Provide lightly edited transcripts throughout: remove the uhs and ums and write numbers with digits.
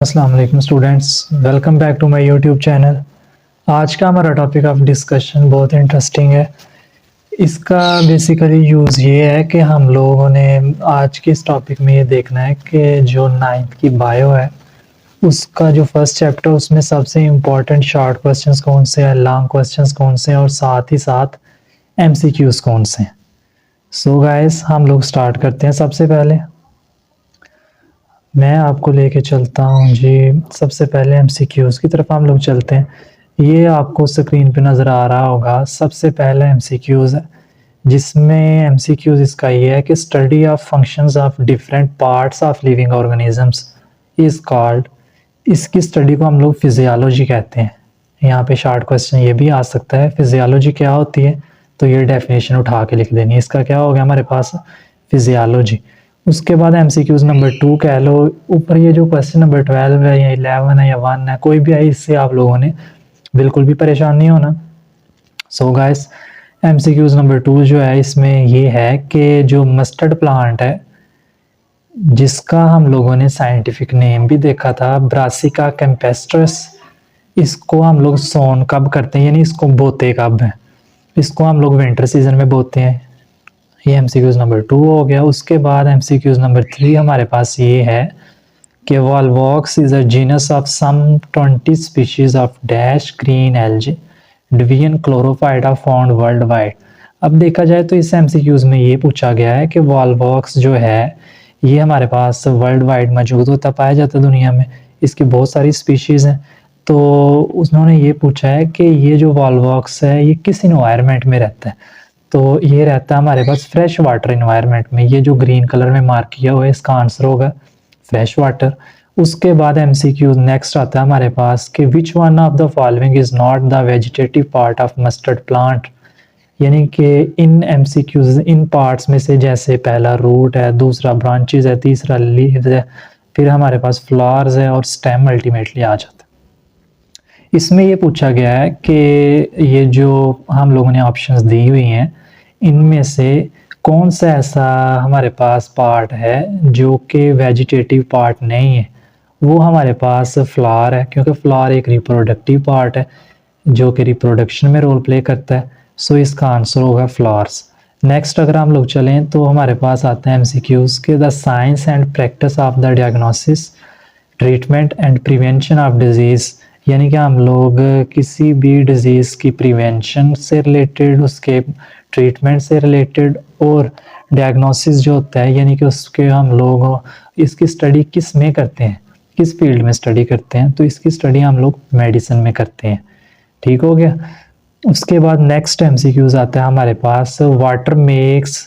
अस्सलाम वालेकुम students, welcome back to my YouTube channel. आज का हमारा टॉपिक ऑफ डिस्कशन बहुत इंटरेस्टिंग है। इसका बेसिकली यूज़ ये है कि हम लोगों ने आज के इस टॉपिक में ये देखना है कि जो 9th की बायो है उसका जो फर्स्ट चैप्टर उसमें सबसे इम्पोर्टेंट शॉर्ट क्वेश्चंस कौन से हैं, लॉन्ग क्वेश्चंस कौन से हैं और साथ ही साथ एमसीक्यूज़ कौन से हैं। सो गाइस हम लोग स्टार्ट करते हैं। सबसे पहले मैं आपको लेके चलता हूँ जी। सबसे पहले एमसीक्यूज़ की तरफ हम लोग चलते हैं। ये आपको स्क्रीन पे नज़र आ रहा होगा। सबसे पहले एमसीक्यूज़ है जिसमें एमसीक्यूज़ इसका ये है कि study of functions of different parts of living organisms is called. इसकी स्टडी को हम लोग फिजियोलॉजी कहते हैं। यहाँ पे शॉर्ट क्वेश्चन ये भी आ सकता है, फिजियोलॉजी क्या होती है, तो ये डेफिनेशन उठा के लिख देनी है। इसका क्या हो गया हमारे पास, फिजियोलॉजी। उसके बाद एमसीक्यूज नंबर 2 कह लो। ऊपर ये जो क्वेश्चन नंबर 12 है या 11 है या 1 है, कोई भी है, इससे आप लोगों ने बिल्कुल भी परेशान नहीं होना। सो गाइस एमसीक्यूज नंबर 2 जो है इसमें ये है कि जो मस्टर्ड प्लांट है जिसका हम लोगों ने साइंटिफिक नेम भी देखा था, ब्रासिका कैम्पेस्ट्रस, इसको हम लोग सोन कब करते हैं, यानी इसको बोते कब है। इसको हम लोग विंटर सीजन में बोते हैं। ये एमसीक्यूज नंबर 2 हो गया। उसके बाद एमसीक्यूज नंबर 3 हमारे पास ये है कि Volvox is a genus of some 20 species of dash green algae division Chlorophyta found world wide. अब देखा जाए तो इस एमसीक्यूज में ये पूछा गया है कि वॉल्वॉक्स जो है ये हमारे पास वर्ल्ड वाइड मौजूद होता, पाया जाता है दुनिया में। इसकी बहुत सारी स्पीशीज हैं। तो उन्होंने ये पूछा है कि ये जो वॉल्वॉक्स है ये किस इन्वायरमेंट में रहता है, तो ये रहता है हमारे पास फ्रेश वाटर इन्वायरमेंट में। ये जो ग्रीन कलर में मार्क किया हुआ है इसका आंसर होगा फ्रेश वाटर। उसके बाद एमसीक्यू नेक्स्ट आता है हमारे पास कि विच one of the following is not the vegetative part of mustard plant, यानी कि इन एमसीक्यूज इन पार्ट्स में से जैसे पहला रूट है, दूसरा ब्रांचेस है, तीसरा लीव्स है, फिर हमारे पास फ्लावर्स है और स्टेम अल्टीमेटली आ जाता है। इसमें ये पूछा गया है कि ये जो हम लोगों ने ऑप्शंस दी हुई हैं इनमें से कौन सा ऐसा हमारे पास पार्ट है जो कि वेजिटेटिव पार्ट नहीं है। वो हमारे पास फ्लावर है, क्योंकि फ्लावर एक रिप्रोडक्टिव पार्ट है जो कि रिप्रोडक्शन में रोल प्ले करता है। सो इसका आंसर होगा फ्लावर्स। नेक्स्ट अगर हम लोग चलें तो हमारे पास आते हैं एमसीक्यूज के the science and practice of the diagnosis treatment and prevention of disease, यानी कि हम लोग किसी भी डिजीज़ की प्रिवेंशन से रिलेटेड, उसके ट्रीटमेंट से रिलेटेड और डायग्नोसिस जो होता है, यानी कि उसके हम लोग इसकी स्टडी किस में करते हैं, किस फील्ड में स्टडी करते हैं, तो इसकी स्टडी हम लोग मेडिसिन में करते हैं। ठीक हो गया। उसके बाद नेक्स्ट एमसीक्यूज आता है हमारे पास water makes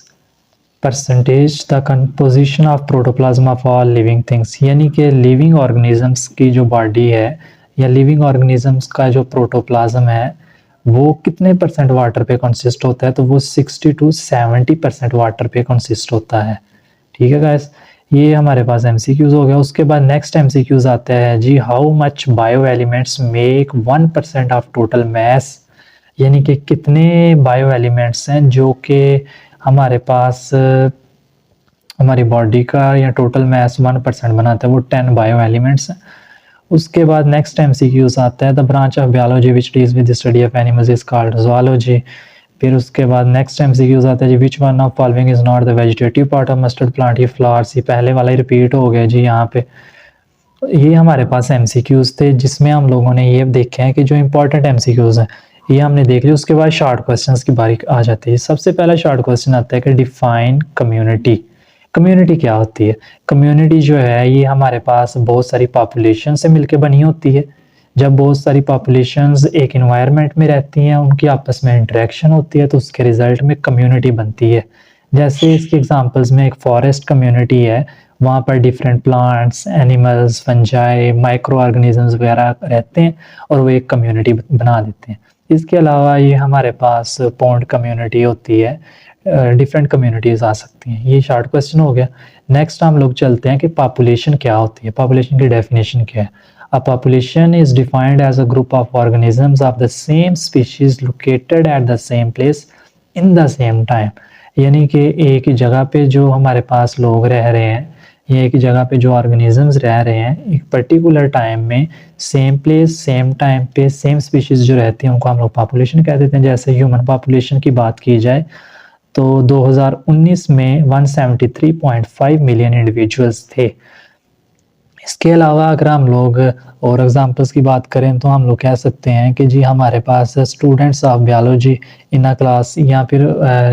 percentage the composition of protoplasm of all living things, यानी कि लिविंग ऑर्गेनिजम्स की जो बॉडी है या लिविंग ऑर्गेनिजम्स का जो प्रोटोप्लाज्म है वो कितने परसेंट वाटर पे कंसिस्ट होता है, तो वो 60 to 70% वाटर पे कंसिस्ट होता है। ठीक है गाइस, ये हमारे पास एमसीक्यूज हो गया। उसके बाद नेक्स्ट एमसीक्यूज आता है जी how much bio elements make 1% of total mass, यानी कि कितने बायो एलिमेंट्स हैं जो कि हमारे पास हमारी बॉडी का या टोटल मैस 1% बनाता है, वो 10 बायो एलिमेंट्स हैं। उसके बाद नेक्स्ट एमसीक्यूज आता है the branch of biology which deals with the study of animals is called zoology. फिर उसके बाद नेक्स्ट एमसीक्यूज आता है जी which one of following is not the vegetative part of mustard plant, ये फ्लावर्स, ये पहले वाला ही रिपीट हो गया जी यहाँ पे। ये हमारे पास एमसीक्यूज थे जिसमें हम लोगों ने ये देखे हैं कि जो इंपॉर्टेंट एमसीक्यूज हैं ये हमने देख लिया। उसके बाद शॉर्ट क्वेश्चंस की बारी आ जाती है। सबसे पहला शॉर्ट क्वेश्चन आता है कि डिफाइन कम्युनिटी। कम्युनिटी क्या होती है? कम्युनिटी जो है ये हमारे पास बहुत सारी पॉपुलेशन से मिलकर बनी होती है। जब बहुत सारी पॉपुलेशंस एक इन्वायरमेंट में रहती हैं, उनकी आपस में इंटरेक्शन होती है, तो उसके रिजल्ट में कम्युनिटी बनती है। जैसे इसके एग्जांपल्स में एक फॉरेस्ट कम्युनिटी है, वहाँ पर different plants, animals, fungi, micro organisms वगैरह रहते हैं और वो एक कम्युनिटी बना देते हैं। इसके अलावा ये हमारे पास पॉन्ड कम्युनिटी होती है, डिफरेंट कम्युनिटीज़ आ सकती हैं। ये शॉर्ट क्वेश्चन हो गया। नेक्स्ट हम लोग चलते हैं कि पॉपुलेशन क्या होती है, पॉपुलेशन की डेफिनेशन क्या है। A population is defined as a group of organisms of the same species located at the same place in the same time, यानी कि एक ही जगह पे जो हमारे पास लोग रह रहे हैं ये एक जगह पे जो ऑर्गेनिजम्स रह रहे हैं एक पर्टिकुलर टाइम में, सेम प्लेस सेम टाइम पे सेम स्पीशीज जो रहती हैं उनको हम लोग पॉपुलेशन कह देते हैं। जैसे ह्यूमन पॉपुलेशन की बात की जाए तो 2019 में 173.5 मिलियन इंडिविजुअल्स थे। इसके अलावा अगर हम लोग और एग्जांपल्स की बात करें तो हम लोग कह सकते हैं कि जी हमारे पास students of biology in a class, या फिर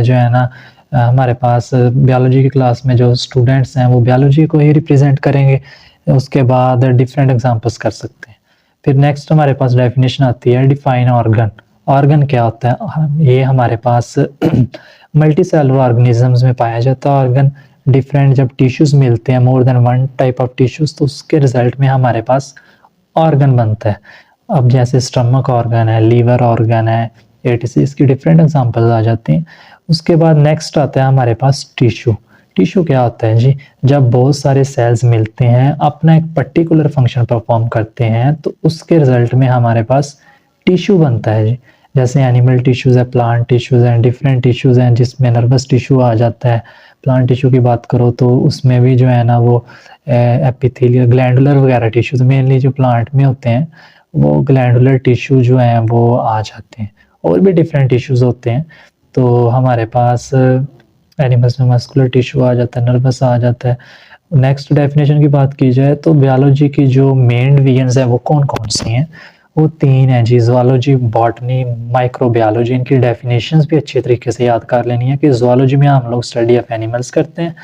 जो है ना हमारे पास बायोलॉजी की क्लास में जो स्टूडेंट्स हैं वो बायोलॉजी को ही रिप्रेजेंट करेंगे। उसके बाद डिफरेंट एग्जांपल्स कर सकते हैं। फिर नेक्स्ट हमारे पास डेफिनेशन आती है डिफाइन ऑर्गन। ऑर्गन क्या होता है? ये हमारे पास मल्टी सेलुलर ऑर्गेनिजम्स में पाया जाता है ऑर्गन। डिफरेंट जब टिश्यूज मिलते हैं, more than one type of tissues, तो उसके रिजल्ट में हमारे पास ऑर्गन बनता है। अब जैसे स्टमक ऑर्गन है, लीवर ऑर्गन है, एटीसी, इसकी डिफरेंट एग्जांपल्स आ जाती हैं। उसके बाद नेक्स्ट आता है हमारे पास टिश्यू। टिश्यू क्या होता है जी? जब बहुत सारे सेल्स मिलते हैं, अपना एक पर्टिकुलर फंक्शन परफॉर्म करते हैं, तो उसके रिजल्ट में हमारे पास टिश्यू बनता है जी। जैसे एनिमल टिश्यूज है, प्लांट टिश्यूज हैं, डिफरेंट टिश्यूज हैं जिसमें नर्वस टिश्यू आ जाता है। प्लांट टिश्यू की बात करो तो उसमें भी जो है ना वो एपिथेलियल, ग्लैंडुलर वगैरह टिश्यूज मेनली जो प्लांट में होते हैं वो ग्लैंडुलर टिश्यू जो हैं वो आ जाते हैं। और भी डिफरेंट टिश्यूज होते हैं। तो हमारे पास एनिमल्स में मस्कुलर टिश्यू आ जाता है, नर्वस आ जाता है। नेक्स्ट डेफिनेशन की बात की जाए तो बायोलॉजी की जो मेन डिवीजंस है वो कौन कौन सी हैं? वो 3 हैं जी, ज़ूलॉजी, बॉटनी, माइक्रोबायोलॉजी। इनकी डेफिनेशंस भी अच्छे तरीके से याद कर लेनी है कि ज़ूलॉजी में हम लोग स्टडी ऑफ एनिमल्स करते हैं,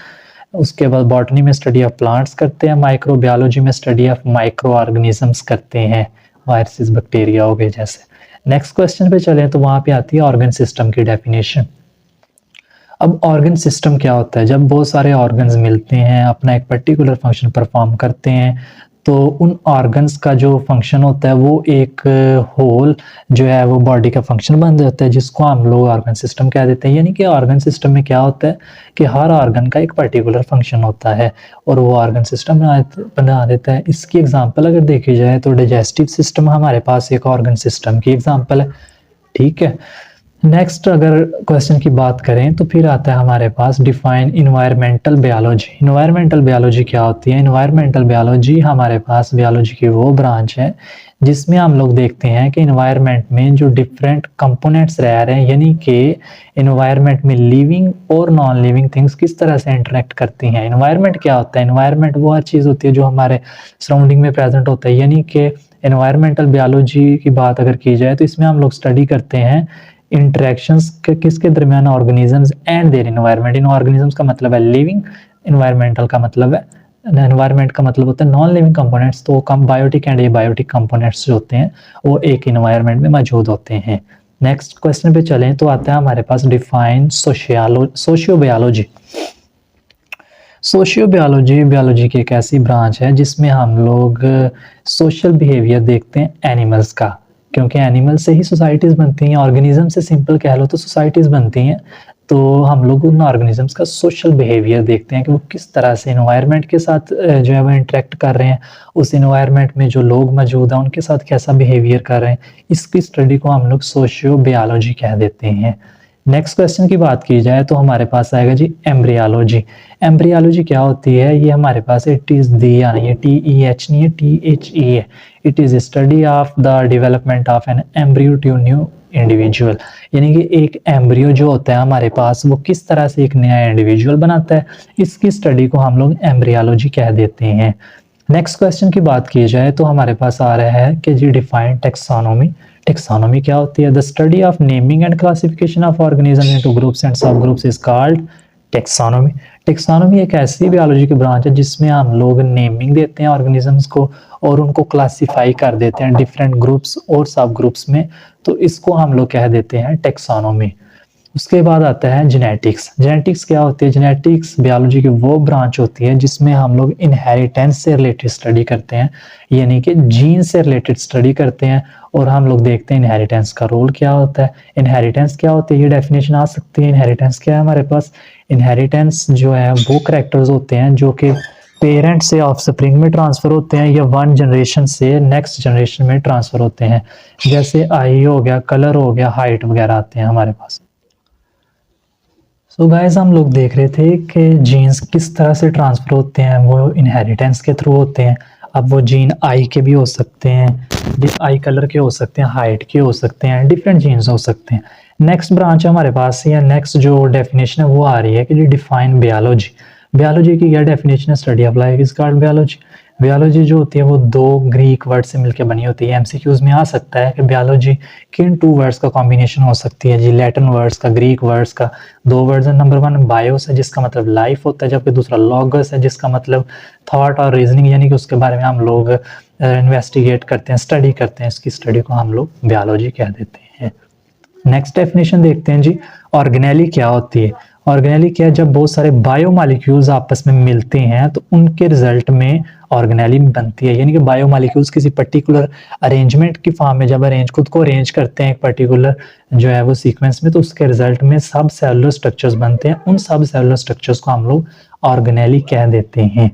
उसके बाद बॉटनी में स्टडी ऑफ प्लांट्स करते हैं, माइक्रोबायोलॉजी में स्टडी ऑफ माइक्रो ऑर्गेनिजम्स करते हैं, वायरसेस, बैक्टीरिया हो गए जैसे। नेक्स्ट क्वेश्चन पे चलें तो वहाँ पे आती है ऑर्गन सिस्टम की डेफिनेशन। अब ऑर्गन सिस्टम क्या होता है? जब बहुत सारे ऑर्गन्स मिलते हैं, अपना एक पर्टिकुलर फंक्शन परफॉर्म करते हैं, तो उन ऑर्गन्स का जो फंक्शन होता है वो एक होल जो है वो बॉडी का फंक्शन बन जाता है, जिसको हम लोग ऑर्गन सिस्टम कह देते हैं। यानी कि ऑर्गन सिस्टम में क्या होता है कि हर ऑर्गन का एक पर्टिकुलर फंक्शन होता है और वो ऑर्गन सिस्टम बना देता है। इसकी एग्जांपल अगर देखी जाए तो डाइजेस्टिव सिस्टम हमारे पास एक ऑर्गन सिस्टम की एग्जांपल है। ठीक है। नेक्स्ट अगर क्वेश्चन की बात करें तो फिर आता है हमारे पास define environmental biology. Environmental biology क्या होती है? इन्वायरमेंटल बायोलॉजी हमारे पास बायोलॉजी की वो ब्रांच है जिसमें हम लोग देखते हैं कि इन्वायरमेंट में जो डिफरेंट कंपोनेंट्स रह रहे हैं, यानी कि इन्वायरमेंट में लिविंग और नॉन लिविंग थिंग्स किस तरह से इंटरेक्ट करती हैं। इन्वायरमेंट क्या होता है? इन्वायरमेंट वो हर चीज़ होती है जो हमारे सराउंडिंग में प्रेजेंट होता है। यानी कि इन्वायरमेंटल बायोलॉजी की बात अगर की जाए तो इसमें हम लोग स्टडी करते हैं इंटरेक्शंस के किसके दरमियान, organisms and their environment. In organisms का मतलब है लिविंग, इन्वायरमेंटल का मतलब है, एनवायरमेंट का मतलब होता है नॉन लिविंग कंपोनेंट्स। तो कम बायोटिक एंड एबायोटिक कंपोनेंट्स जो होते हैं वो एक इन्वायरमेंट में मौजूद होते हैं। नेक्स्ट क्वेश्चन पे चलें तो आता है हमारे पास डिफाइन सोशियोबायोलॉजी। सोशियोबायोलॉजी बायोलॉजी की एक ऐसी ब्रांच है जिसमें हम लोग सोशल बिहेवियर देखते हैं एनिमल्स का, क्योंकि एनिमल से ही सोसाइटीज बनती हैं, ऑर्गेनिज्म से सिंपल कह लो तो सोसाइटीज बनती हैं। तो हम लोग उन ऑर्गेनिजम्स का सोशल बिहेवियर देखते हैं कि वो किस तरह से इन्वायरमेंट के साथ जो है वो इंटरेक्ट कर रहे हैं, उस इन्वायरमेंट में जो लोग मौजूद हैं उनके साथ कैसा बिहेवियर कर रहे हैं। इसकी स्टडी को हम लोग सोशियोबायोलॉजी कह देते हैं। नेक्स्ट क्वेश्चन की बात की जाए तो हमारे पास आएगा जी एम्ब्रियोलॉजी। एम्ब्रियोलॉजी क्या होती है? ये हमारे पास इट इज दी, यानी ये TEH नहीं है, THE है। It is study of the development of an embryo to new individual. यानी कि एक एम्ब्रियो जो होता है हमारे पास वो किस तरह से एक नया इंडिविजुअल बनाता है, इसकी स्टडी को हम लोग एम्ब्रियोलॉजी कह देते हैं। नेक्स्ट क्वेश्चन की बात की जाए तो हमारे पास आ रहा है कि जी डिफाइन टेक्सोनोमी। टेक्सोनोमी क्या होती है? The study of naming and classification of organism into groups and sub groups is called taxonomy. Taxonomy एक ऐसी बायोलॉजी की ब्रांच है जिसमें हम लोग नेमिंग देते हैं ऑर्गेनिजम्स को और उनको क्लासिफाई कर देते हैं डिफरेंट ग्रुप्स और सब ग्रुप्स में, तो इसको हम लोग कह देते हैं टेक्सोनोमी। उसके बाद आता है जेनेटिक्स। जेनेटिक्स क्या होती है? जेनेटिक्स बायोलॉजी की वो ब्रांच होती है जिसमें हम लोग इनहेरिटेंस से रिलेटेड स्टडी करते हैं, यानी कि जीन से रिलेटेड स्टडी करते हैं और हम लोग देखते हैं इनहेरिटेंस का रोल क्या होता है। इनहेरिटेंस क्या होती है? ये डेफिनेशन आ सकती है। इनहेरिटेंस क्या है हमारे पास? इनहेरिटेंस जो है वो कैरेक्टर्स होते हैं जो कि पेरेंट से ऑफस्प्रिंग में ट्रांसफर होते हैं या वन जनरेशन से नेक्स्ट जनरेशन में ट्रांसफर होते हैं। जैसे आई हो गया, कलर हो गया, हाइट वगैरह आते हैं हमारे पास। सो गाइस हम लोग देख रहे थे कि जीन्स किस तरह से ट्रांसफ़र होते हैं, वो इनहेरिटेंस के थ्रू होते हैं। अब वो जीन आई के भी हो सकते हैं, आई कलर के हो सकते हैं, हाइट के हो सकते हैं, डिफरेंट जीन्स हो सकते हैं। नेक्स्ट ब्रांच हमारे पास या नेक्स्ट जो डेफिनेशन है वो आ रही है कि जी डिफाइन बायोलॉजी। बायोलॉजी की क्या डेफिनेशन है? Study of life is called biology. Biology जो होती है वो 2 ग्रीक वर्ड से मिलकर बनी होती है। एमसीक्यूज़ में आ सकता है कि बायोलॉजी किन 2 वर्ड्स का कॉम्बिनेशन हो सकती है जी, लैटिन वर्ड्स का, ग्रीक वर्ड्स का। 2 वर्ड्स है, नंबर 1 बायोस है जिसका मतलब लाइफ होता है, जबकि दूसरा लॉगस है जिसका मतलब थॉट और रीजनिंग, यानी कि उसके बारे में हम लोग इन्वेस्टिगेट करते हैं, स्टडी करते हैं। इसकी स्टडी को हम लोग बायोलॉजी कह देते हैं। नेक्स्ट डेफिनेशन देखते हैं जी, ऑर्गेनेली क्या होती है? ऑर्गेनेली क्या है? जब बहुत सारे बायोमॉलिक्यूल्स आपस में मिलते हैं तो उनके रिजल्ट में ऑर्गेनेली बनती है। यानी कि बायोमॉलिक्यूल्स किसी पर्टिकुलर अरेंजमेंट की फॉर्म में जब खुद को अरेंज करते हैं एक पर्टिकुलर जो है वो सीक्वेंस में, तो उसके रिजल्ट में सब सेलुलर स्ट्रक्चर्स बनते हैं। उन सब सेलुलर स्ट्रक्चर्स को हम लोग ऑर्गेनेली कह देते हैं।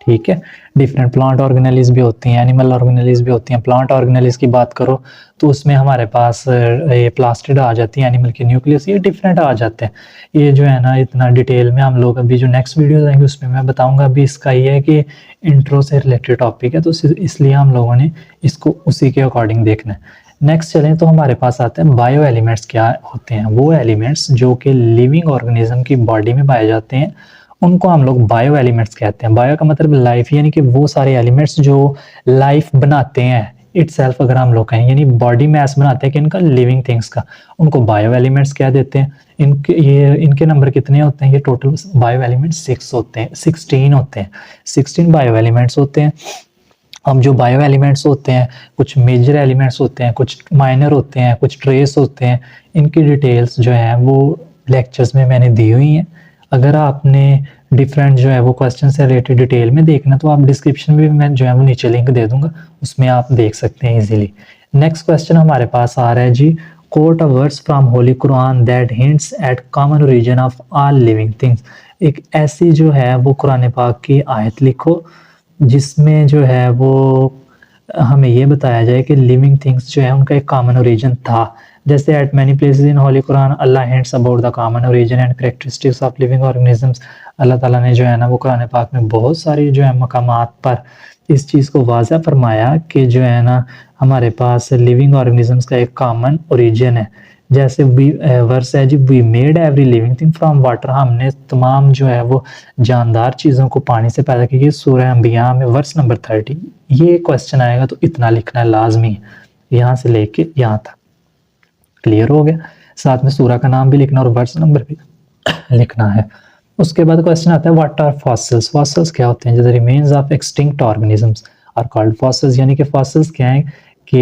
ठीक है। डिफरेंट प्लांट ऑर्गेनेलिज भी होती हैं, एनिमल ऑर्गेनेलिज भी होती हैं। प्लांट ऑर्गेनेलिज की बात करो तो उसमें हमारे पास ये प्लास्टिड आ जाती है, एनिमल की न्यूक्लियस, ये डिफरेंट आ जाते हैं। ये जो है ना इतना डिटेल में हम लोग अभी जो नेक्स्ट वीडियो आएंगे उसमें मैं बताऊंगा। अभी इसका ये है कि इंट्रो से रिलेटेड टॉपिक है, तो इसलिए हम लोगों ने इसको उसी के अकॉर्डिंग देखना है। नेक्स्ट चलें तो हमारे पास आते हैं बायो एलिमेंट्स। क्या होते हैं? वो एलिमेंट्स जो कि लिविंग ऑर्गेनिज्म की बॉडी में पाए जाते हैं, उनको हम लोग बायो एलिमेंट्स कहते हैं। बायो का मतलब लाइफ, यानी कि वो सारे एलिमेंट्स जो लाइफ बनाते हैं इटसेल्फ, अगर हम लोग कहें यानी बॉडी मैस बनाते हैं कि इनका, लिविंग थिंग्स का, उनको बायो एलिमेंट्स कह देते हैं। इनके नंबर कितने होते हैं? ये टोटल बायो एलिमेंट्स 6 होते हैं, 16 होते हैं। 16 बायो एलिमेंट्स होते हैं। अब जो बायो एलिमेंट्स होते हैं, कुछ मेजर एलिमेंट्स होते हैं, कुछ माइनर होते हैं, कुछ ट्रेस होते हैं। इनकी डिटेल्स जो है वो लेक्चर्स में मैंने दी हुई हैं। अगर आपने डिफरेंट जो है वो क्वेश्चन से रिलेटेड डिटेल में देखना तो आप डिस्क्रिप्शन में मैं जो है वो नीचे लिंक दे दूंगा, उसमें आप देख सकते हैं इजीली। नेक्स्ट क्वेश्चन हमारे पास आ रहा है जी, quote a verse from Holy Quran that hints at common origin of all living things. एक ऐसी जो है वो कुरान पाक की आयत लिखो जिसमें जो है वो हमें ये बताया जाए कि लिविंग थिंग्स जो है उनका एक कॉमन ओरिजिन था। जैसे at many places in Holy Quran Allah hints about the common origin and characteristics of living organisms. अल्लाह ताला ने जो है ना वो कुरान पाक में बहुत सारी जो है मकामात पर इस चीज़ को वाज़ा फरमाया कि जो है ना हमारे पास लिविंग ऑर्गेनिजम्स का एक कॉमन ओरिजिन है। जैसे वर्स है जी, we made every living thing from water. हमने तमाम जो है वो जानदार चीज़ों को पानी से पैदा की। ये सूरह अंबिया में वर्स नंबर 30। ये क्वेश्चन आएगा तो इतना लिखना है लाजमी, यहाँ से लेके यहाँ तक। क्लियर हो गया? साथ में सूरह का नाम भी लिखना और वर्स नंबर भी लिखना है। उसके बाद क्वेश्चन आता है व्हाट आर फॉसिल्स। फॉसिल्स क्या होते हैं? जो the remains of extinct organisms are called fossils. यानी कि फॉसिल्स क्या है कि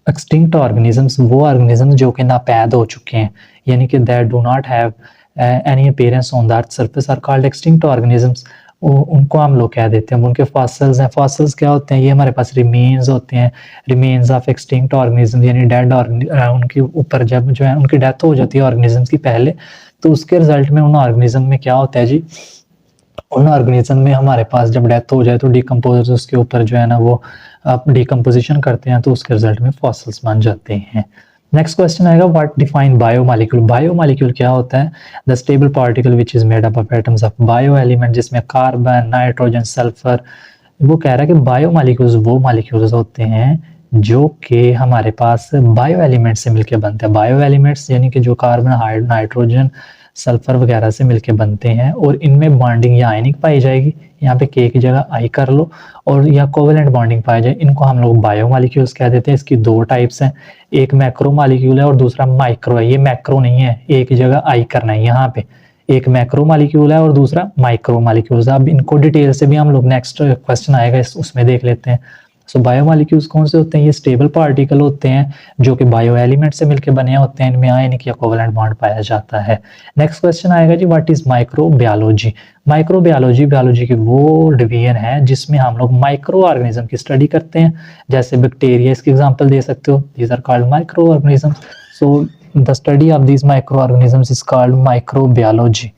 एक्सटिंक्ट ऑर्गेनिजम्स, वो ऑर्गेनिजम्स जो कि नापैद हो चुके हैं, यानी कि that do not have any appearance on the earth surface are called extinct organisms. उनको हम लोग कह देते हैं, उनके फॉसिल्स हैं। फॉसिल्स क्या होते हैं? ये हमारे पास रिमेन्स होते हैं, रिमेन्स ऑफ एक्सटिंक्ट ऑर्गेनिज्म, यानी डेड उनके ऊपर जब जो है उनकी डेथ हो जाती है ऑर्गेनिजम्स की पहले, तो उसके रिजल्ट में उन ऑर्गेनिज्म में क्या होता है जी, उन ऑर्गेनिज्म में हमारे पास जब डेथ हो जाए तो डिकम्पोजर्स उसके ऊपर जो है ना वो डिकम्पोजिशन करते हैं, तो उसके रिजल्ट में फॉसिल्स बन जाते हैं। नेक्स्ट क्वेश्चन आएगा व्हाट डिफाइन बायोमॉलिक्यूल। बायोमॉलिक्यूल क्या होता है? The stable particle which is made up of atoms of bio element, जिसमें कार्बन, नाइट्रोजन, सल्फर। वो कह रहा है कि बायोमॉलिक्यूल्स वो मॉलिक्यूल्स होते हैं जो कि हमारे पास बायो एलिमेंट से मिलकर बनते हैं। बायो एलिमेंट्स यानी कि जो कार्बन, नाइट्रोजन, सल्फर वगैरह से मिलके बनते हैं, और इनमें बॉन्डिंग या आयनिक पाई जाएगी, यहाँ पे के की जगह आई कर लो, और या कोवेलेंट बॉन्डिंग पाई जाए, इनको हम लोग बायोमॉलिक्यूल्स कह देते हैं। इसकी 2 टाइप्स हैं, एक मैक्रो मॉलिक्यूल है और दूसरा माइक्रो है। ये मैक्रो नहीं है, एक की जगह आई करना है यहाँ पे। एक मैक्रो मॉलिक्यूल है और दूसरा माइक्रो मॉलिक्यूल्स। अब इनको डिटेल से भी हम लोग नेक्स्ट क्वेश्चन आएगा उसमें देख लेते हैं। सो बायोमॉलिक्यूल्स कौन से होते हैं? ये स्टेबल पार्टिकल होते हैं जो कि बायो एलिमेंट से मिलकर बने होते हैं, इनमें आयनिक या कोवेलेंट बॉन्ड पाया जाता है। नेक्स्ट क्वेश्चन आएगा जी what is microbiology. Microbiology biology की वो डिवीजन है जिसमें हम लोग माइक्रो ऑर्गेनिज्म की स्टडी करते हैं। जैसे बैक्टीरिया, इसकी एग्जांपल दे सकते हो, these are called micro organism. So the study of these micro organisms is called microbiology.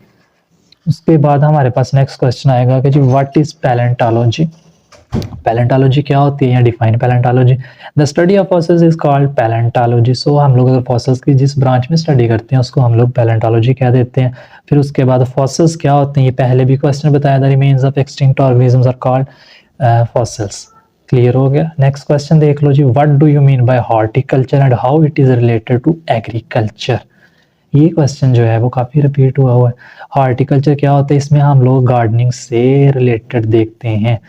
उसके बाद हमारे पास नेक्स्ट क्वेश्चन आएगा कि जी व्हाट इज पैलेंटोलॉजी। पैलेंटोलॉजी क्या होती है या define palaeontology. The study of fossils is called palaeontology. So हम लोग अगर फॉसिल्स की जिस ब्रांच में स्टडी करते हैं उसको हम लोग पैलेंटोलॉजी कह देते हैं। फिर उसके बाद फॉसिल्स क्या होते हैं, ये पहले भी क्वेश्चन बताया था, remains of extinct organisms are called fossils. Clear हो गया। नेक्स्ट क्वेश्चन देख लो जी, what do you mean by horticulture and how it is related to agriculture. ये क्वेश्चन जो है वो काफ़ी रिपीट हुआ है। हॉर्टिकल्चर क्या होता है, इसमें हम लोग गार्डनिंग से रिलेटेड देखते हैं।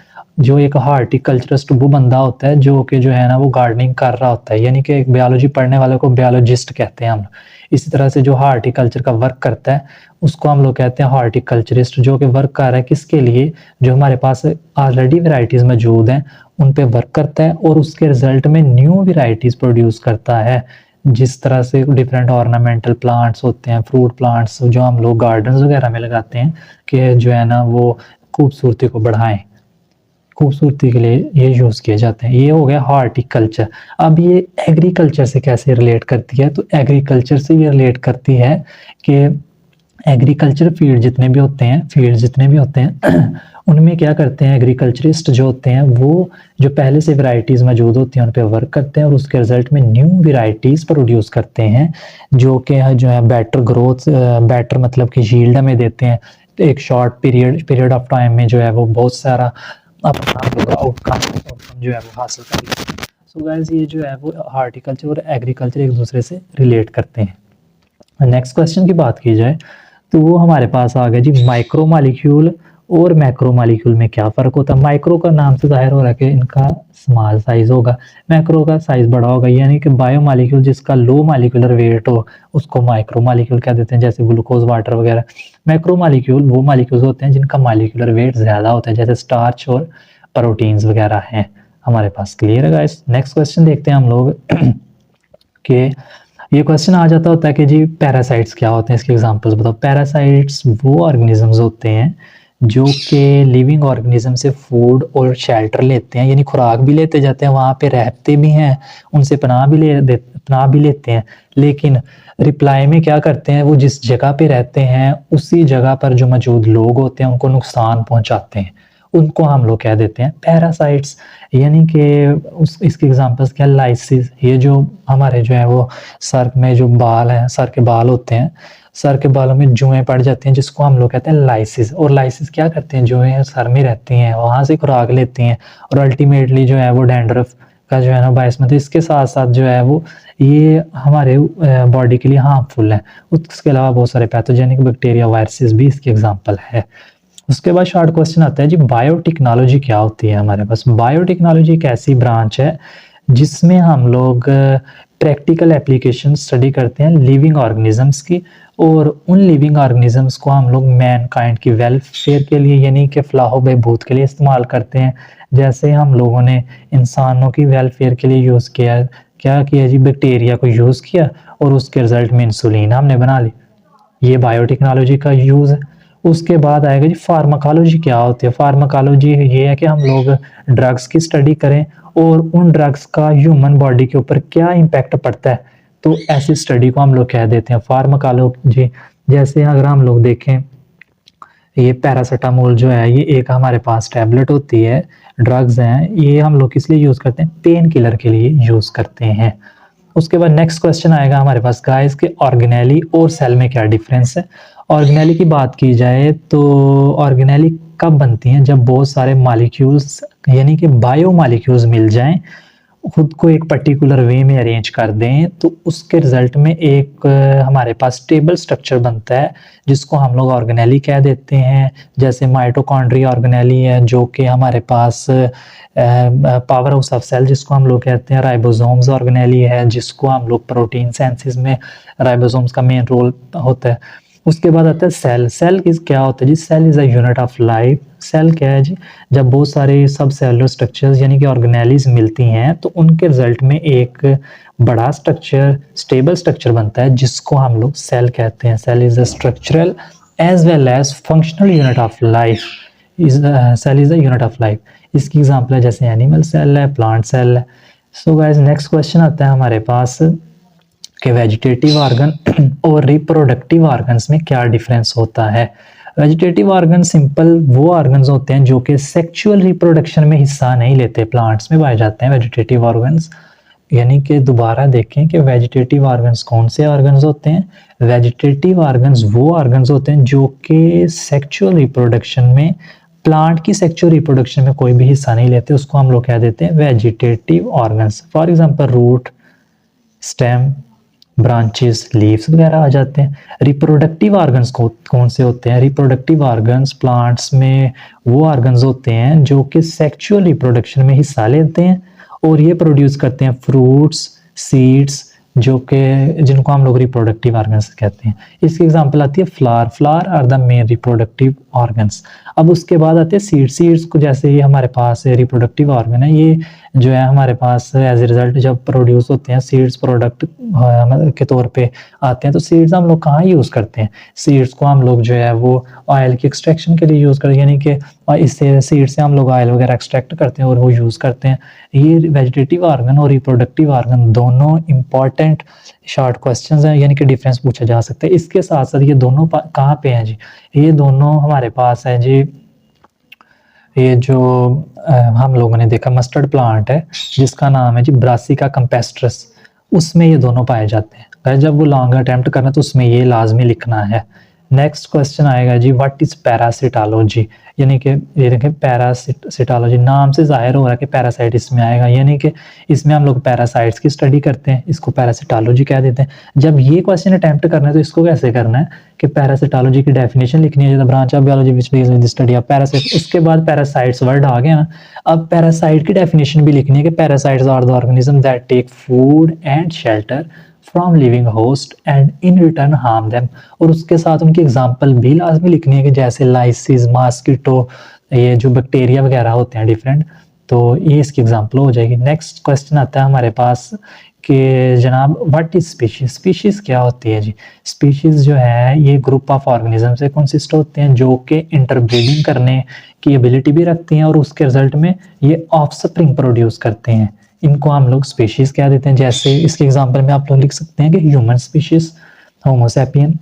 जो एक हॉर्टिकल्चरिस्ट वो बंदा होता है जो कि जो है ना वो गार्डनिंग कर रहा होता है, यानी कि एक बायोलॉजी पढ़ने वाले को बायोलॉजिस्ट कहते हैं हम लोग। इसी तरह से जो हॉर्टिकल्चर का वर्क करता है उसको हम लोग कहते हैं हॉर्टिकल्चरिस्ट, जो कि वर्क कर रहा है किसके लिए, जो हमारे पास ऑलरेडी वेराइटीज़ मौजूद हैं उन पे वर्क करता है और उसके रिजल्ट में न्यू वेराइटीज़ प्रोड्यूस करता है। जिस तरह से डिफरेंट ऑर्नामेंटल प्लांट्स होते हैं, फ्रूट प्लांट्स जो हम लोग गार्डन्स वगैरह में लगाते हैं कि जो है ना वो खूबसूरती को बढ़ाएं, खूबसूरती के लिए ये यूज़ किए जाते हैं। ये हो गया हॉर्टिकल्चर। अब ये एग्रीकल्चर से कैसे रिलेट करती है, तो एग्रीकल्चर से ये रिलेट करती है कि एग्रीकल्चर फील्ड जितने भी होते हैं उनमें क्या करते हैं एग्रीकल्चरिस्ट जो होते हैं वो जो पहले से वैरायटीज़ मौजूद होती हैं उन पे वर्क करते हैं और उसके रिजल्ट में न्यू वैरायटीज़ प्रोड्यूस करते हैं जो कि जो है बेटर ग्रोथ, बेटर मतलब कि यील्ड में देते हैं। तो एक शॉर्ट पीरियड ऑफ टाइम में जो है वो बहुत सारा अपना आउटकम जो है वो हासिल कर लेते हैं। सो गाइस ये जो है वो हॉर्टिकल्चर और एग्रीकल्चर एक दूसरे से रिलेट करते हैं। नेक्स्ट क्वेश्चन की बात की जाए तो वो हमारे पास आ गया जी, माइक्रो मॉलिक्यूल और मैक्रो मॉलिक्यूल में क्या फ़र्क होता है। माइक्रो का नाम से जाहिर हो रहा है कि इनका स्मॉल साइज होगा, मैक्रो का साइज बड़ा होगा, यानी कि बायो मॉलिक्यूल जिसका लो मॉलिक्यूलर वेट हो उसको माइक्रो मॉलिक्यूल कह देते हैं, जैसे ग्लूकोज वाटर वगैरह। मैक्रो मॉलिक्यूल वो मॉलिक्यूल्स होते हैं जिनका मॉलिक्यूलर वेट ज़्यादा होता है, जैसे स्टार्च और प्रोटीन्स वगैरह हैं हमारे पास। क्लियर है गाइस। नेक्स्ट क्वेश्चन देखते हैं हम लोग कि ये क्वेश्चन आ जाता होता है कि जी पैरासाइट्स क्या होते हैं, इसके एग्जांपल्स बताओ। पैरासाइट्स वो ऑर्गेनिजम्स होते हैं जो कि लिविंग ऑर्गेनिज्म से फूड और शेल्टर लेते हैं, यानी खुराक भी लेते जाते हैं, वहाँ पे रहते भी हैं, उनसे पनाह भी लेते हैं, लेकिन रिप्लाई में क्या करते हैं, वो जिस जगह पे रहते हैं उसी जगह पर जो मौजूद लोग होते हैं उनको नुकसान पहुँचाते हैं, उनको हम लोग कह देते हैं पैरासाइट्स। यानी कि इसके एग्जांपल्स क्या, लाइसिस, ये जो हमारे जो है वो सर में जो बाल हैं, सर के बाल होते हैं, सर के बालों में जुएं पड़ जाती हैं जिसको हम लोग कहते हैं लाइसिस। और लाइसिस क्या करते हैं, जुएं सर में रहती हैं, वहाँ से खुराक लेती हैं और अल्टीमेटली जो है वो डैंड्रफ का जो है ना बायस बनती है। इसके साथ साथ जो है वो ये हमारे बॉडी के लिए हार्मफुल है। उसके अलावा बहुत सारे पैथोजेनिक बैक्टीरिया, वायरसेस भी इसके एग्जाम्पल है। उसके बाद शॉर्ट क्वेश्चन आता है जी, बायोटेक्नोलॉजी क्या होती है हमारे पास। बायोटेक्नोलॉजी एक ऐसी ब्रांच है जिसमें हम लोग प्रैक्टिकल एप्लीकेशन स्टडी करते हैं लिविंग ऑर्गेनिजम्स की, और उन लिविंग ऑर्गेनिजम्स को हम लोग मैन काइंड की वेलफेयर के लिए यानी कि फलाह बहबूद के लिए इस्तेमाल करते हैं। जैसे हम लोगों ने इंसानों की वेलफेयर के लिए यूज़ किया, क्या किया जी, बैक्टीरिया को यूज़ किया और उसके रिजल्ट में इंसुलिन हमने बना ली, ये बायोटेक्नोलॉजी का यूज़ है। उसके बाद आएगा जी फार्माकोलॉजी क्या होती है। फार्माकोलॉजी ये है कि हम लोग ड्रग्स की स्टडी करें और उन ड्रग्स का ह्यूमन बॉडी के ऊपर क्या इम्पैक्ट पड़ता है, तो ऐसी स्टडी को हम लोग कह देते हैं फार्माकोलॉजी। जैसे अगर हम लोग देखें, ये पैरासीटामोल जो है ये एक हमारे पास टैबलेट होती है, ड्रग्स हैं, ये हम लोग किस लिए यूज़ करते हैं, पेन किलर के लिए यूज़ करते हैं। उसके बाद नेक्स्ट क्वेश्चन आएगा हमारे पास गाइस के ऑर्गेनेली और सेल में क्या डिफरेंस है। ऑर्गेनेली की बात की जाए तो ऑर्गेनेली कब बनती हैं, जब बहुत सारे मॉलिक्यूल्स यानी कि बायो मॉलिक्यूल्स मिल जाएं, खुद को एक पर्टिकुलर वे में अरेंज कर दें, तो उसके रिजल्ट में एक हमारे पास स्टेबल स्ट्रक्चर बनता है जिसको हम लोग ऑर्गेनेली कह देते हैं। जैसे माइटोकॉन्ड्रिया ऑर्गेनेली है जो कि हमारे पास पावर हाउस ऑफ सेल जिसको हम लोग कहते हैं, राइबोसोम्स ऑर्गेनेली है जिसको हम लोग प्रोटीन सेंसिस में राइबोसोम्स का मेन रोल होता है। उसके बाद आता है सेल। सेल क्या होता है जी, cell is a unit of life. Cell क्या है जी, जब बहुत सारे सब सेलुलर स्ट्रक्चर्स यानी कि ऑर्गेनेलीज मिलती हैं तो उनके रिजल्ट में एक बड़ा स्ट्रक्चर, स्टेबल स्ट्रक्चर बनता है जिसको हम लोग सेल कहते हैं। Cell is a structural as well as functional unit of life. Cell is a unit of life. इसकी एग्जांपल है जैसे एनिमल सेल है, प्लांट सेल है। सो गाइस नेक्स्ट क्वेश्चन आता है हमारे पास कि वेजिटेटिव ऑर्गन और रिप्रोडक्टिव ऑर्गन्स में क्या डिफरेंस होता है। वेजिटेटिव ऑर्गन सिंपल वो ऑर्गन्स होते हैं जो कि सेक्सुअल रिप्रोडक्शन में हिस्सा नहीं लेते, प्लांट्स में पाए जाते हैं वेजिटेटिव ऑर्गन्स। यानी कि दोबारा देखें कि वेजिटेटिव ऑर्गन्स कौन से ऑर्गन्स होते हैं। वेजिटेटिव ऑर्गन्स वो ऑर्गन्स होते हैं जो कि सेक्सुअल रिप्रोडक्शन में, प्लांट की सेक्सुअल रिप्रोडक्शन में कोई भी हिस्सा नहीं लेते, उसको हम लोग कह देते हैं vegetative organs. For example root, stem, branches, leaves वगैरह आ जाते हैं। रिप्रोडक्टिव ऑर्गन्स कौन से होते हैं? रिप्रोडक्टिव ऑर्गन्स प्लांट्स में वो ऑर्गन्स होते हैं जो कि सेक्सुअल रिप्रोडक्शन में हिस्सा लेते हैं और ये प्रोड्यूस करते हैं फ्रूट्स, सीड्स, जो कि जिनको हम लोग रिप्रोडक्टिव ऑर्गन्स कहते हैं। इसकी एग्जांपल आती है flower. Flower are the main reproductive organs. अब उसके बाद आते हैं सीड्स। सीड्स को जैसे ये हमारे पास रिप्रोडक्टिव ऑर्गन है, ये जो है हमारे पास एज ए रिजल्ट जब प्रोड्यूस होते हैं सीड्स प्रोडक्ट के तौर पे आते हैं। तो सीड्स हम लोग कहाँ यूज़ करते हैं? सीड्स को हम लोग जो है वो ऑयल की एक्सट्रैक्शन के लिए यूज़ करते हैं, यानी कि इससे सीड से हम लोग ऑयल वगैरह एक्सट्रैक्ट करते हैं और वो यूज़ करते हैं। ये वेजिटेटिव ऑर्गन और रिप्रोडक्टिव ऑर्गन दोनों इंपॉर्टेंट शॉर्ट क्वेश्चंस हैं, यानी कि डिफरेंस पूछा जा सकता है। इसके साथ साथ ये दोनों कहाँ पे हैं जी? ये दोनों हमारे पास है जी, ये जो हम लोगों ने देखा मस्टर्ड प्लांट है जिसका नाम है जी ब्रासिका कैम्पेस्ट्रस, उसमें ये दोनों पाए जाते हैं। जब वो लॉन्ग अटेम्प्ट करना तो उसमें ये लाजमी लिखना है। नेक्स्ट क्वेश्चन आएगा जी व्हाट इज पैरासिटोलॉजी, यानी कि ये देखें पैरासिटोलॉजी नाम से जाहिर हो रहा है कि पैरासाइट इसमें आएगा, यानी कि इसमें हम लोग पैरासाइट्स की स्टडी करते हैं, इसको पैरासिटोलॉजी कह देते हैं। जब ये क्वेश्चन अटेम्प्ट करना है तो इसको कैसे करना है कि पैरासिटोलॉजी की डेफिनेशन लिखनी है, branch of biology which deals with the study of parasite. उसके बाद पैरासाइट्स वर्ड आ गया ना, अब पैरासाइट की डेफिनेशन भी लिखनी है कि parasites are the organism that take food and shelter from living host and in return harm them. और उसके साथ उनकी एग्जांपल भी लाजमी लिखनी है कि जैसे लाइसिस, मॉस्किटो, ये जो बैक्टीरिया वगैरह होते हैं डिफरेंट, तो ये इसकी एग्जांपल हो जाएगी। नेक्स्ट क्वेश्चन आता है हमारे पास कि जनाब व्हाट इज स्पीशीज। स्पीशीज क्या होती है जी? स्पीशीज जो है ये ग्रुप ऑफ ऑर्गेनिज्म से कंसिस्ट होते हैं जो कि इंटरब्रीडिंग करने की एबिलिटी भी रखती हैं और उसके रिजल्ट में ये ऑफस्प्रिंग प्रोड्यूस करते हैं। इनको हम लोग स्पीशीज कह देते हैं। जैसे इसके एग्जांपल में आप लोग लिख सकते हैं कि ह्यूमन स्पीशीज, होमो सैपियन,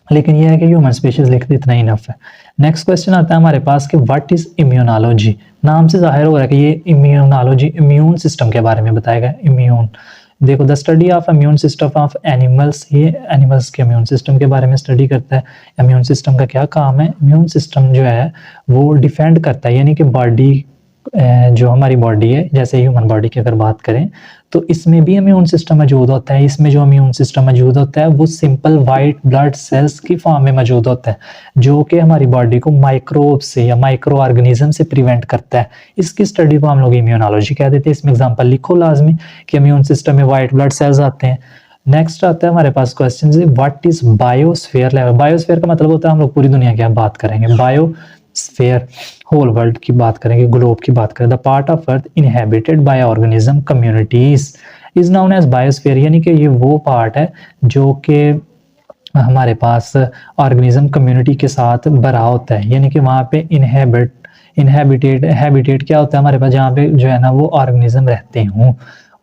लेकिन यह है कि ह्यूमन स्पीशीज लिख इतना ही इनफ है। नेक्स्ट क्वेश्चन आता है हमारे पास कि व्हाट इज इम्यूनोलॉजी। नाम से जाहिर हो रहा है कि ये इम्यूनोलॉजी इम्यून सिस्टम के बारे में बताएगा। इम्यून देखो the study of immune system of animals, ये एनिमल्स के इम्यून सिस्टम के बारे में स्टडी करता है। इम्यून सिस्टम का क्या काम है? इम्यून सिस्टम जो है वो डिफेंड करता है, यानी कि बॉडी जो हमारी बॉडी है, जैसे ह्यूमन बॉडी की अगर बात करें तो इसमें भी इम्यून सिस्टम मौजूद होता है। इसमें जो इम्यून सिस्टम मौजूद होता है वो सिंपल वाइट ब्लड सेल्स की फॉर्म में मौजूद होता है जो कि हमारी बॉडी को माइक्रोब से या माइक्रो ऑर्गेनिज्म से प्रिवेंट करता है। इसकी स्टडी को हम लोग इम्यूनोलॉजी कह देते हैं। इसमें एग्जांपल लिखो लाजमी कि इम्यून सिस्टम में वाइट ब्लड सेल्स आते हैं। नेक्स्ट आता है हमारे पास question what is biosphere level. Biosphere का मतलब होता है हम लोग पूरी दुनिया की बात करेंगे, बायोस्फीयर होल वर्ल्ड की बात करेंगे, ग्लोब की बात करें। The part of earth inhabited by organism communities is known as biosphere, यानी कि ये वो पार्ट है जो कि हमारे पास ऑर्गेनिज्म कम्युनिटी के साथ भरा होता है, यानी कि वहाँ पे हैबिटेट क्या होता है हमारे पास, जहाँ पे जो है ना वो ऑर्गेनिज्म रहते हों,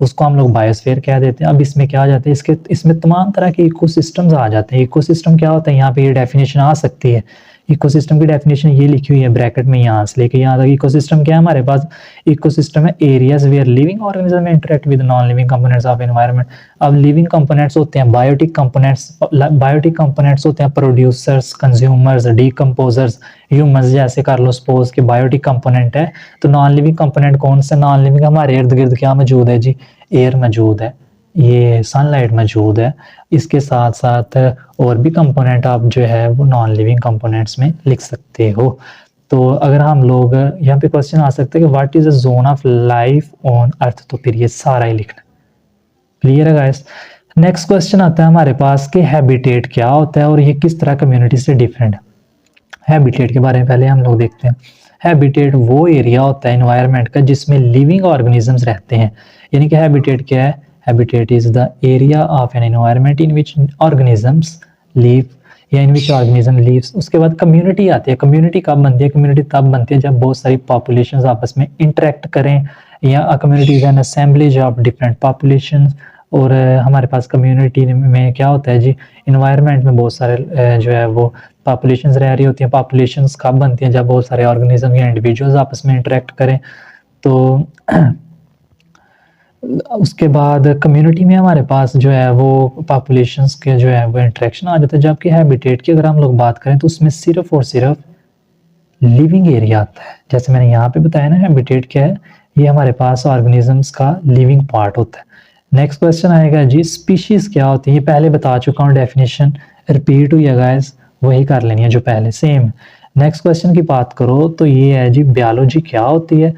उसको हम लोग बायोस्फीयर कह देते हैं। अब इसमें क्या आ जाता है, इसमें तमाम तरह के इकोसिस्टम्स आ जाते हैं। इकोसिस्टम क्या होता है, यहाँ पे ये डेफिनेशन आ सकती है। इकोसिस्टम की डेफिनेशन ये लिखी हुई है ब्रैकेट में, यहाँ से लेके यहाँ तक। इकोसिस्टम क्या है हमारे पास? इकोसिस्टम है areas where living organism interact with non living components of environment. अब लिविंग कंपोनेंट्स होते हैं बायोटिक कंपोनेंट्स, बायोटिक कंपोनेंट्स होते हैं प्रोड्यूसर्स, कंज्यूमर्स, डीकम्पोजर्स, ह्यूमंस जैसे कर लो सपोज कि बायोटिक कंपोनेंट है। तो नॉन लिविंग कंपोनेंट कौन सा? नॉन लिविंग हमारे इर्द गिर्द क्या मौजूद है जी? एयर मौजूद है, ये सनलाइट मौजूद है। इसके साथ साथ और भी कंपोनेंट आप जो है वो नॉन लिविंग कंपोनेंट्स में लिख सकते हो। तो अगर हम लोग यहाँ पे क्वेश्चन आ सकते हैं कि what is a zone of life on earth, तो फिर ये सारा ही लिखना। क्लियर है गाइस? नेक्स्ट क्वेश्चन आता है हमारे पास कि हैबिटेट क्या होता है और ये किस तरह कम्युनिटी से डिफरेंट है। हैबिटेट के बारे में पहले हम लोग देखते हैं। हैबिटेट वो एरिया होता है एनवायरनमेंट का जिसमें लिविंग ऑर्गेनिजम्स रहते हैं, यानी कि हैबिटेट क्या है? Habitat is the area of an environment in which organisms live या in which organism lives। उसके बाद कम्युनिटी आती है। कम्युनिटी कब बनती है? कम्युनिटी तब बनती है जब बहुत सारी पॉपुलेशंस आपस में इंटरेक्ट करें, या community is an assemblage of different populations और हमारे पास कम्युनिटी में क्या होता है जी, इन्वायरमेंट में बहुत सारे जो है वो पॉपुलेशंस रह रही होती हैं। पॉपुलेशंस कब बनती हैं? जब बहुत सारे ऑर्गेनिज्म या इंडिविजुअल्स आपस में इंटरेक्ट करें। तो उसके बाद कम्युनिटी में हमारे पास जो है वो पॉपुलेशंस के जो है वो इंटरेक्शन आ जाता है। जबकि हैबिटेट की अगर हम लोग बात करें तो उसमें सिर्फ और सिर्फ लिविंग एरिया आता है। जैसे मैंने यहाँ पे बताया ना, हैबिटेट क्या है, ये हमारे पास ऑर्गेनिजम्स का लिविंग पार्ट होता है। नेक्स्ट क्वेश्चन आएगा जी, स्पीशीज क्या होती है? ये पहले बता चुका हूँ, डेफिनेशन रिपीट हुई है गाइस, वही कर लेनी है जो पहले सेम। नेक्स्ट क्वेश्चन की बात करो तो ये है जी, बायोलॉजी क्या होती है?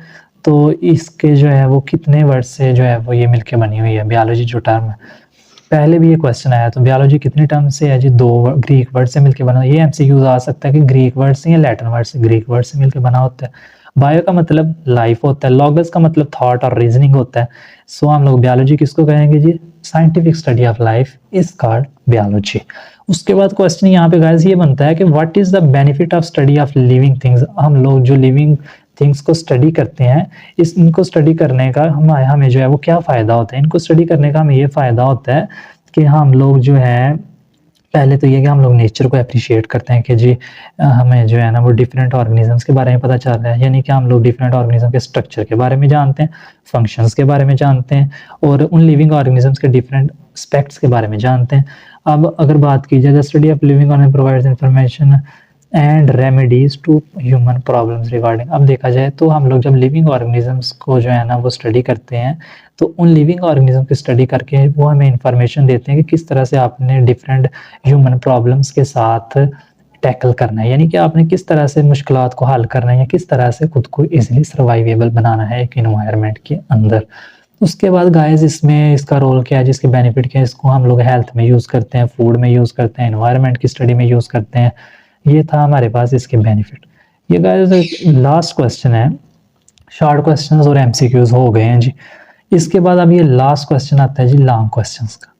तो इसके जो है वो कितने वर्ड से जो है वो ये मिलके बनी हुई है बायोलॉजी जो टर्म है। पहले भी ये क्वेश्चन आया, तो बायोलॉजी कितने टर्म से है जी? 2 ग्रीक वर्ड से मिलकर बना। ये एमसीक्यूज आ सकता है कि ग्रीक वर्ड से या लैटिन वर्ड से। ग्रीक वर्ड से मिलकर बना होता है। बायो का मतलब लाइफ होता है, लॉगस का मतलब थॉट और रीजनिंग होता है। सो हम लोग बायोलॉजी किसको कहेंगे जी? Scientific study of life is called biology. उसके बाद क्वेश्चन यहाँ पे गाइस ये बनता है कि what is the benefit of study of living things? हम लोग जो लिविंग थिंग्स को स्टडी करते हैं, इनको स्टडी करने का हमें जो है वो क्या फायदा होता है? इनको स्टडी करने का हमें ये फायदा होता है कि हम लोग जो है, पहले तो ये कि हम लोग नेचर को अप्रिशिएट करते हैं कि जी हमें जो है ना वो डिफरेंट ऑर्गेनिजम्स के बारे में पता चल रहा है। यानी कि हम लोग डिफरेंट ऑर्गेनिज्म के स्ट्रक्चर के बारे में जानते हैं, फंक्शंस के बारे में जानते हैं, और उन लिविंग ऑर्गेनिजम्स के डिफरेंट एस्पेक्ट्स के बारे में जानते हैं। अब अगर बात की जाए, the study of living organism provides information and remedies to human problems regarding. अब देखा जाए तो हम लोग जब लिविंग ऑर्गेनिजम्स को जो है ना वो स्टडी करते हैं, तो उन लिविंग ऑर्गेनिज्म की स्टडी करके वो हमें इंफॉर्मेशन देते हैं कि किस तरह से आपने डिफरेंट ह्यूमन प्रॉब्लम्स के साथ टैकल करना है। यानी कि आपने किस तरह से मुश्किलात को हल करना है, या किस तरह से खुद को इजीली सर्वाइवेबल बनाना है एक इन्वायरमेंट के अंदर। उसके बाद गाइस इसमें इसका रोल क्या है, जिसके बेनिफिट क्या है? इसको हम लोग हेल्थ में यूज़ करते हैं, फूड में यूज़ करते हैं, इन्वायरमेंट की स्टडी में यूज़ करते हैं। ये था हमारे पास इसके बेनिफिट। ये गाइस लास्ट क्वेश्चन है, शॉर्ट क्वेश्चंस और एमसीक्यूज हो गए हैं जी। इसके बाद अब ये लास्ट क्वेश्चन आता है जी, लॉन्ग क्वेश्चंस का।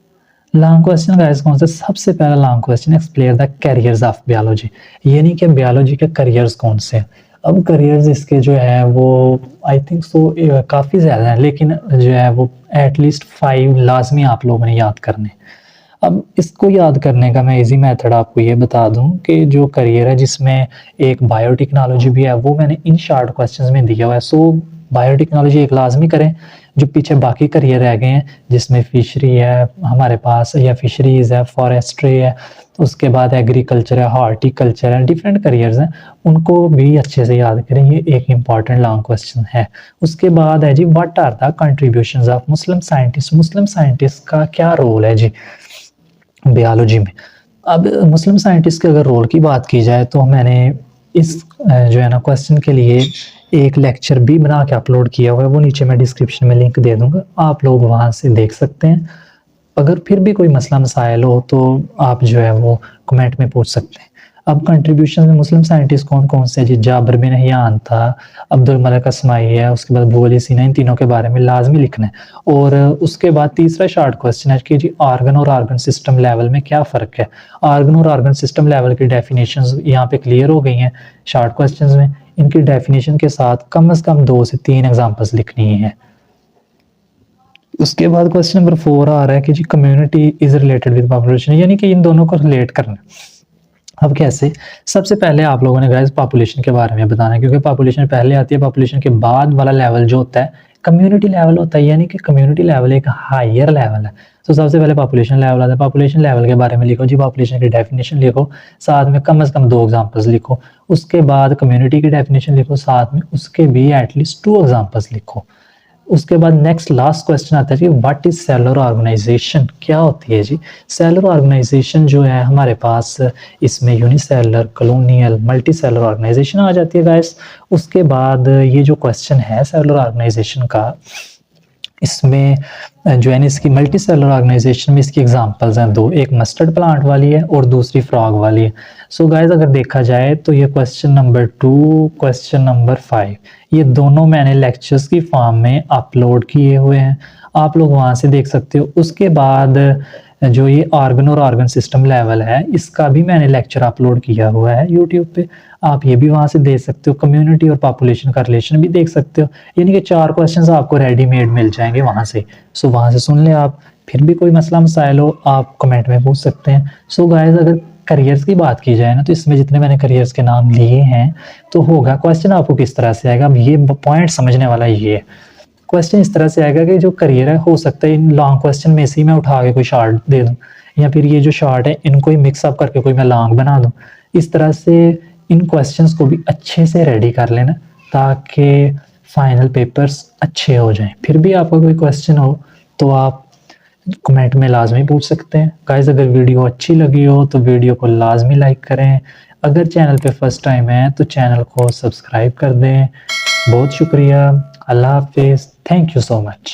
लॉन्ग क्वेश्चन गाइस कौन सा? सबसे पहला long question, explain the carriers of biology. यानी कि बायोलॉजी के करियर्स कौन से हैं? अब करियर्स इसके जो है वो आई थिंक सो काफ़ी ज़्यादा है, लेकिन जो है वो एटलीस्ट 5 लाजमी आप लोगों ने याद करने। अब इसको याद करने का मैं इजी मेथड आपको ये बता दूं कि जो करियर है जिसमें एक बायोटेक्नोलॉजी भी है, वो मैंने इन शॉर्ट क्वेश्चंस में दिया हुआ है। सो बायोटेक्नोलॉजी एक लाजमी करें। जो पीछे बाकी करियर रह गए हैं, जिसमें फिशरी है हमारे पास, या फिशरीज है, फॉरेस्ट्री है, उसके बाद एग्रीकल्चर है, हॉर्टिकल्चर है, डिफरेंट करियर्स हैं, उनको भी अच्छे से याद करें। ये एक इंपॉर्टेंट लॉन्ग क्वेश्चन है। उसके बाद है जी, what are the contributions of Muslim scientist? Muslim scientist का क्या रोल है जी बायोलॉजी में? अब मुस्लिम साइंटिस्ट के अगर रोल की बात की जाए तो मैंने इस जो है ना क्वेश्चन के लिए एक लेक्चर भी बना के अपलोड किया हुआ है, वो नीचे मैं डिस्क्रिप्शन में लिंक दे दूंगा, आप लोग वहां से देख सकते हैं। अगर फिर भी कोई मसला मसाइल हो तो आप जो है वो कमेंट में पूछ सकते हैं। अब कंट्रीब्यूशन में मुस्लिम साइंटिस्ट कौन कौन से जी? जाबिर बिन हयान था, अब्दुल मलिक अस्माई है, उसके बाद अबू अली सीना, इन तीनों के बारे में लाजमी लिखना है। और उसके बाद तीसरा शॉर्ट क्वेश्चन है कि जी ऑर्गन और ऑर्गन सिस्टम लेवल में क्या फ़र्क है? ऑर्गन और ऑर्गन सिस्टम लेवल की डेफिनेशंस यहाँ पे क्लियर हो गई हैं शॉर्ट क्वेश्चंस में। इनकी डेफिनेशन के साथ कम से कम 2 से 3 एग्जांपल्स लिखनी है। उसके बाद क्वेश्चन नंबर 4 आ रहा है कि जी community is related with population, यानी कि इन दोनों को रिलेट करना। अब कैसे? सबसे पहले आप लोगों ने गाइस पॉपुलेशन के बारे में बताना है, क्योंकि पॉपुलेशन पहले आती है, पॉपुलेशन के बाद वाला लेवल जो होता है कम्युनिटी लेवल होता है। यानी कि कम्युनिटी लेवल एक हायर लेवल है। तो सबसे पहले पॉपुलेशन लेवल आता है। पॉपुलेशन लेवल के बारे में लिखो जी, पॉपुलेशन की डेफिनेशन लिखो, साथ में कम से कम 2 एग्जांपल्स लिखो। उसके बाद कम्युनिटी की डेफिनेशन लिखो, साथ में उसके भी एटलीस्ट 2 एग्जांपल्स लिखो। उसके बाद नेक्स्ट लास्ट क्वेश्चन आता है कि व्हाट इज सेलुलर ऑर्गेनाइजेशन? क्या होती है जी सेलुलर ऑर्गेनाइजेशन? जो है हमारे पास इसमें unicellular, colonial, multi cellular organisation आ जाती है गाइस। उसके बाद ये जो क्वेश्चन है सेलुलर ऑर्गेनाइजेशन का, इसमें जो है इसकी मल्टी सेलुलर ऑर्गेनाइजेशन में इसकी एग्जांपल्स हैं 2, एक मस्टर्ड प्लांट वाली है और दूसरी फ्रॉग वाली है। सो गाइस अगर देखा जाए तो ये क्वेश्चन नंबर 2, क्वेश्चन नंबर 5, ये दोनों मैंने लेक्चर्स की फॉर्म में अपलोड किए हुए हैं, आप लोग वहां से देख सकते हो। उसके बाद जो ये ऑर्गन और ऑर्गन सिस्टम लेवल है, इसका भी मैंने लेक्चर अपलोड किया हुआ है यूट्यूब पे, आप ये भी वहाँ से देख सकते हो। कम्युनिटी और पॉपुलेशन का रिलेशन भी देख सकते हो, यानी कि 4 क्वेश्चंस आपको रेडीमेड मिल जाएंगे वहाँ से। सो वहाँ से सुन ले आप। फिर भी कोई मसला मसाइल हो आप कमेंट में पूछ सकते हैं। सो गाइस, अगर करियर्स की बात की जाए ना, तो इसमें जितने मैंने करियर्स के नाम लिए हैं, तो होगा क्वेश्चन आपको किस तरह से आएगा। अब ये पॉइंट समझने वाला ये है, क्वेश्चन इस तरह से आएगा कि जो करियर है, हो सकता है इन लॉन्ग क्वेश्चन में से ही मैं उठा के कोई शॉर्ट दे दूं, या फिर ये जो शॉर्ट है इनको ही मिक्सअप करके कोई मैं लॉन्ग बना दूं। इस तरह से इन क्वेश्चंस को भी अच्छे से रेडी कर लेना, ताकि फाइनल पेपर्स अच्छे हो जाएं। फिर भी आपका कोई क्वेश्चन हो तो आप कमेंट में लाजमी पूछ सकते हैं। गाइस, अगर वीडियो अच्छी लगी हो तो वीडियो को लाजमी लाइक करें। अगर चैनल पे फर्स्ट टाइम है तो चैनल को सब्सक्राइब कर दें। बहुत शुक्रिया। अल्लाह हाफिज़। Thank you so much.